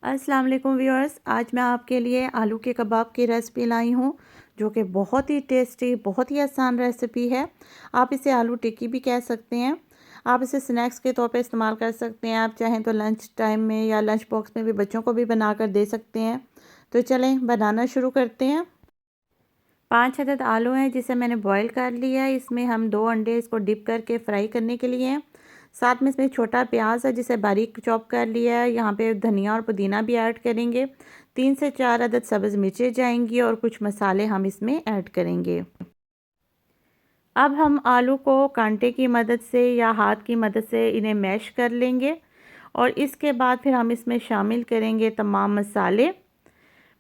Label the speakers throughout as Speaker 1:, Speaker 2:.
Speaker 1: अस्सलाम वालेकुम व्यूअर्स, आज मैं आपके लिए आलू के कबाब की रेसिपी लाई हूँ जो कि बहुत ही टेस्टी, बहुत ही आसान रेसिपी है। आप इसे आलू टिक्की भी कह सकते हैं। आप इसे स्नैक्स के तौर पे इस्तेमाल कर सकते हैं। आप चाहें तो लंच टाइम में या लंच बॉक्स में भी बच्चों को भी बनाकर दे सकते हैं। तो चलें बनाना शुरू करते हैं। 5 अदद आलू हैं जिसे मैंने बॉईल कर लिया है। इसमें हम 2 अंडे इसको डिप करके फ्राई करने के लिए हैं। साथ में इसमें छोटा प्याज है जिसे बारीक चॉप कर लिया है। यहाँ पे धनिया और पुदीना भी ऐड करेंगे। 3 से 4 अदद सब्ज़ मिर्चें जाएंगी और कुछ मसाले हम इसमें ऐड करेंगे। अब हम आलू को कांटे की मदद से या हाथ की मदद से इन्हें मैश कर लेंगे और इसके बाद फिर हम इसमें शामिल करेंगे तमाम मसाले।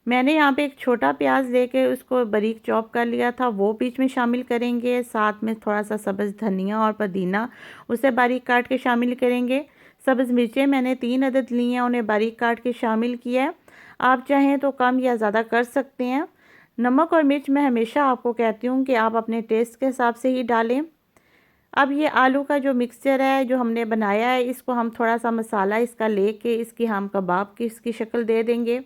Speaker 1: मैंने यहाँ पे एक छोटा प्याज लेके उसको बारीक चॉप कर लिया था, वो बीच में शामिल करेंगे। साथ में थोड़ा सा सब्ज़ धनिया और पुदीना उसे बारीक काट के शामिल करेंगे। सब्ज़ मिर्चें मैंने 3 अदद ली हैं, उन्हें बारीक काट के शामिल किया है। आप चाहें तो कम या ज़्यादा कर सकते हैं। नमक और मिर्च मैं हमेशा आपको कहती हूँ कि आप अपने टेस्ट के हिसाब से ही डालें। अब ये आलू का जो मिक्सचर है जो हमने बनाया है, इसको हम थोड़ा सा मसाला इसका लेके इसकी हम कबाब की इसकी शक्ल दे देंगे।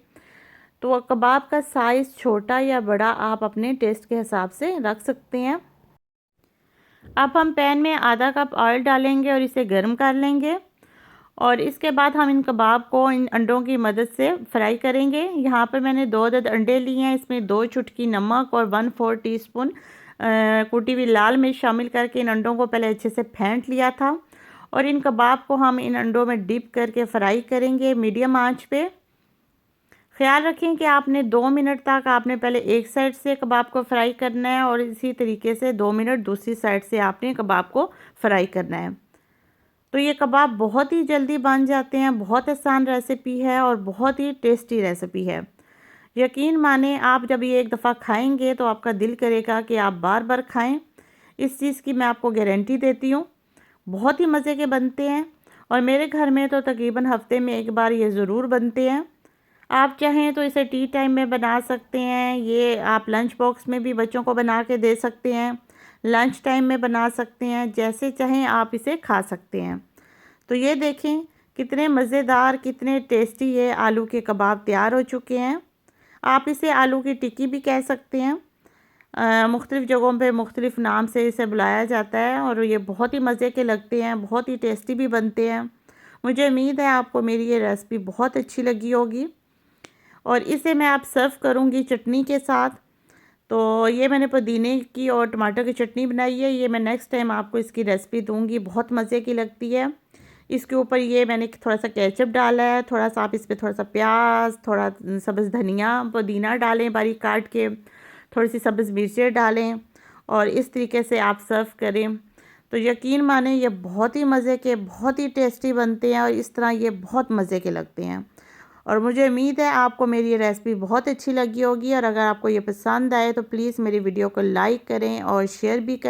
Speaker 1: तो कबाब का साइज़ छोटा या बड़ा आप अपने टेस्ट के हिसाब से रख सकते हैं। अब हम पैन में आधा कप ऑयल डालेंगे और इसे गर्म कर लेंगे और इसके बाद हम इन कबाब को इन अंडों की मदद से फ्राई करेंगे। यहाँ पर मैंने 2 अदद अंडे लिए हैं। इसमें 2 चुटकी नमक और 1/4 टीस्पून कुटी हुई लाल मिर्च शामिल करके इन अंडों को पहले अच्छे से फेंट लिया था और इन कबाब को हम इन अंडों में डिप करके फ्राई करेंगे मीडियम आंच पे। ख्याल रखें कि आपने 2 मिनट तक आपने पहले एक साइड से कबाब को फ्राई करना है और इसी तरीके से 2 मिनट दूसरी साइड से आपने कबाब को फ्राई करना है। तो ये कबाब बहुत ही जल्दी बन जाते हैं, बहुत आसान रेसिपी है और बहुत ही टेस्टी रेसिपी है। यकीन माने आप जब ये एक दफ़ा खाएंगे तो आपका दिल करेगा कि आप बार बार खाएं। इस चीज़ की मैं आपको गारंटी देती हूँ। बहुत ही मज़े के बनते हैं और मेरे घर में तो तकरीबन हफ्ते में एक बार ये ज़रूर बनते हैं। आप चाहें तो इसे टी टाइम में बना सकते हैं। ये आप लंच बॉक्स में भी बच्चों को बना के दे सकते हैं, लंच टाइम में बना सकते हैं, जैसे चाहें आप इसे खा सकते हैं। तो ये देखें कितने मज़ेदार, कितने टेस्टी ये आलू के कबाब तैयार हो चुके हैं। आप इसे आलू की टिक्की भी कह सकते हैं। मुख्तलिफ़ जगहों पे मुख्तलिफ़ नाम से इसे बुलाया जाता है और ये बहुत ही मज़े के लगते हैं, बहुत ही टेस्टी भी बनते हैं। मुझे उम्मीद है आपको मेरी ये रेसिपी बहुत अच्छी लगी होगी और इसे मैं अब सर्व करूँगी चटनी के साथ। तो ये मैंने पुदीने की और टमाटर की चटनी बनाई है। ये मैं नेक्स्ट टाइम आपको इसकी रेसिपी दूँगी, बहुत मज़े की लगती है। इसके ऊपर ये मैंने थोड़ा सा केचप डाला है, थोड़ा सा आप इस पे थोड़ा सा प्याज, थोड़ा सब्ज़ धनिया पुदीना डालें बारीक काट के, थोड़ी सी सब्ज़ मिर्चें डालें और इस तरीके से आप सर्व करें। तो यकीन माने ये बहुत ही मज़े के, बहुत ही टेस्टी बनते हैं और इस तरह ये बहुत मज़े के लगते हैं। और मुझे उम्मीद है आपको मेरी ये रेसिपी बहुत अच्छी लगी होगी और अगर आपको ये पसंद आए तो प्लीज़ मेरी वीडियो को लाइक करें और शेयर भी करें।